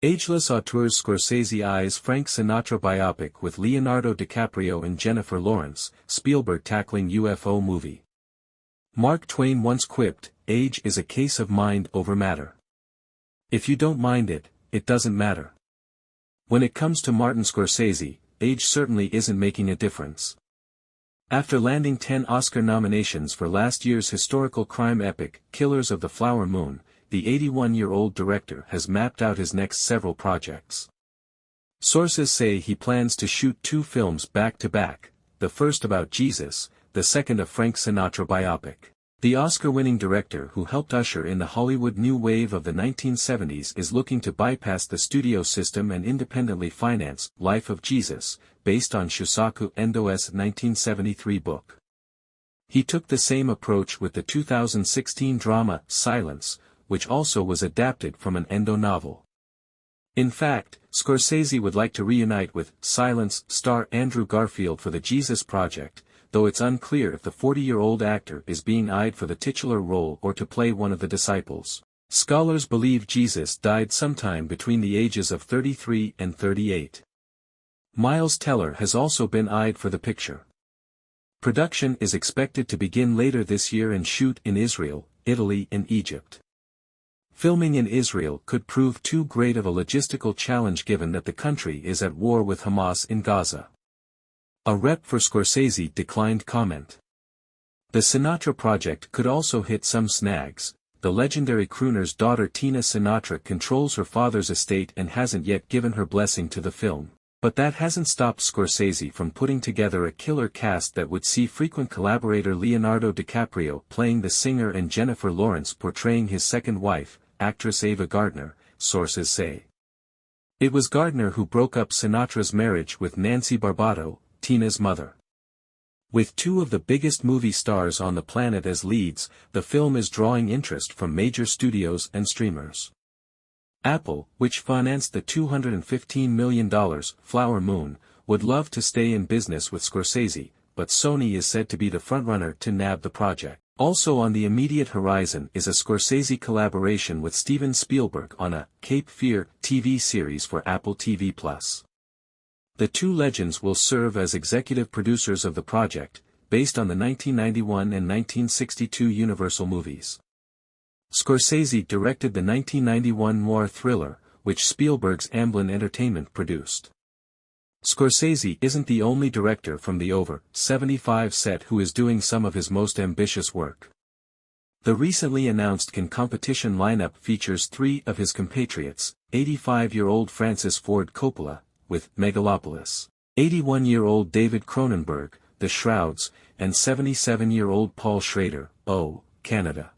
Ageless Auteurs Scorsese eyes Frank Sinatra biopic with Leonardo DiCaprio and Jennifer Lawrence, Spielberg tackling UFO movie. Mark Twain once quipped, "Age is a case of mind over matter. If you don't mind it, it doesn't matter." When it comes to Martin Scorsese, age certainly isn't making a difference. After landing 10 Oscar nominations for last year's historical crime epic, Killers of the Flower Moon, the 81-year-old director has mapped out his next several projects. Sources say he plans to shoot 2 films back-to-back, the first about Jesus, the second a Frank Sinatra biopic. The Oscar-winning director who helped usher in the Hollywood new wave of the 1970s is looking to bypass the studio system and independently finance Life of Jesus, based on Shusaku Endo's 1973 book. He took the same approach with the 2016 drama Silence, which also was adapted from an Endo novel. In fact, Scorsese would like to reunite with Silence star Andrew Garfield for the Jesus Project, though it's unclear if the 40-year-old actor is being eyed for the titular role or to play one of the disciples. Scholars believe Jesus died sometime between the ages of 33 and 38. Miles Teller has also been eyed for the picture. Production is expected to begin later this year and shoot in Israel, Italy and Egypt. Filming in Israel could prove too great of a logistical challenge given that the country is at war with Hamas in Gaza. A rep for Scorsese declined comment. The Sinatra project could also hit some snags. The legendary crooner's daughter Tina Sinatra controls her father's estate and hasn't yet given her blessing to the film. But that hasn't stopped Scorsese from putting together a killer cast that would see frequent collaborator Leonardo DiCaprio playing the singer and Jennifer Lawrence portraying his second wife, actress Ava Gardner, sources say. It was Gardner who broke up Sinatra's marriage with Nancy Barbato, Tina's mother. With 2 of the biggest movie stars on the planet as leads, the film is drawing interest from major studios and streamers. Apple, which financed the $215 million Flower Moon, would love to stay in business with Scorsese, but Sony is said to be the frontrunner to nab the project. Also on the immediate horizon is a Scorsese collaboration with Steven Spielberg on a Cape Fear TV series for Apple TV+. The 2 legends will serve as executive producers of the project, based on the 1991 and 1962 Universal movies. Scorsese directed the 1991 noir thriller, which Spielberg's Amblin Entertainment produced. Scorsese isn't the only director from the over 75 set who is doing some of his most ambitious work. The recently announced Cannes competition lineup features 3 of his compatriots, 85-year-old Francis Ford Coppola, with Megalopolis, 81-year-old David Cronenberg, The Shrouds, and 77-year-old Paul Schrader, Canada.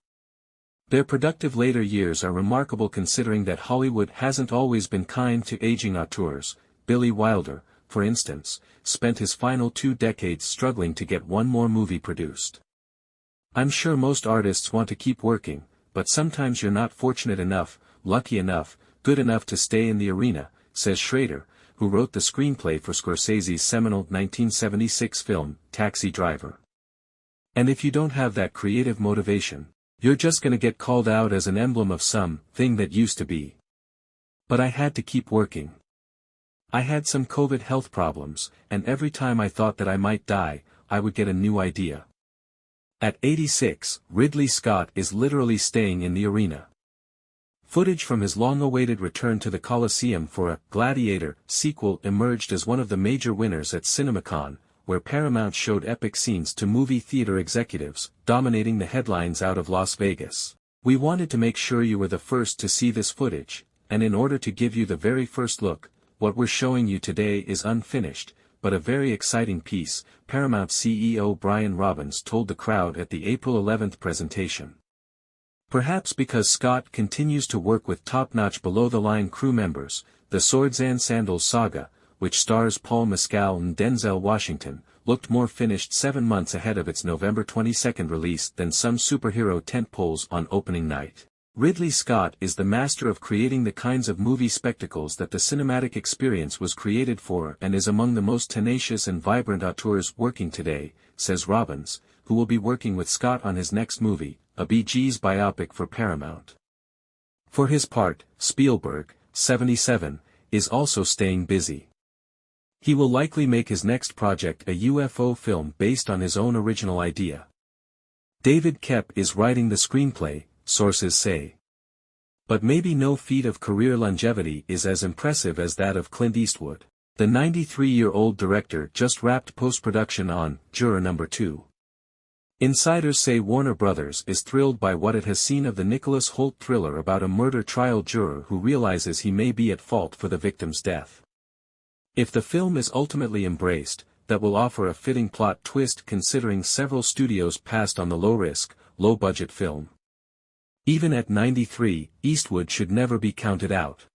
Their productive later years are remarkable considering that Hollywood hasn't always been kind to aging auteurs. Billy Wilder, for instance, spent his final 2 decades struggling to get one more movie produced. "I'm sure most artists want to keep working, but sometimes you're not fortunate enough, lucky enough, good enough to stay in the arena," says Schrader, who wrote the screenplay for Scorsese's seminal 1976 film, Taxi Driver. "And if you don't have that creative motivation, you're just gonna get called out as an emblem of some thing that used to be. But I had to keep working. I had some COVID health problems, and every time I thought that I might die, I would get a new idea." At 86, Ridley Scott is literally staying in the arena. Footage from his long-awaited return to the Coliseum for a Gladiator sequel emerged as one of the major winners at CinemaCon, where Paramount showed epic scenes to movie theater executives, dominating the headlines out of Las Vegas. "We wanted to make sure you were the first to see this footage, and in order to give you the very first look, what we're showing you today is unfinished, but a very exciting piece," Paramount CEO Brian Robbins told the crowd at the April 11 presentation. Perhaps because Scott continues to work with top-notch below-the-line crew members, the Swords and Sandals saga, which stars Paul Mescal and Denzel Washington, looked more finished 7 months ahead of its November 22 release than some superhero tentpoles on opening night. Ridley Scott is the master of creating the kinds of movie spectacles that the cinematic experience was created for and is among the most tenacious and vibrant auteurs working today, says Robbins, who will be working with Scott on his next movie, a Bee Gees biopic for Paramount. For his part, Spielberg, 77, is also staying busy. He will likely make his next project a UFO film based on his own original idea. David Koepp is writing the screenplay, sources say. But maybe no feat of career longevity is as impressive as that of Clint Eastwood. The 93-year-old director just wrapped post-production on Juror No. 2. Insiders say Warner Bros. Is thrilled by what it has seen of the Nicholas Hoult thriller about a murder trial juror who realizes he may be at fault for the victim's death. If the film is ultimately embraced, that will offer a fitting plot twist considering several studios passed on the low-risk, low-budget film. Even at 93, Eastwood should never be counted out.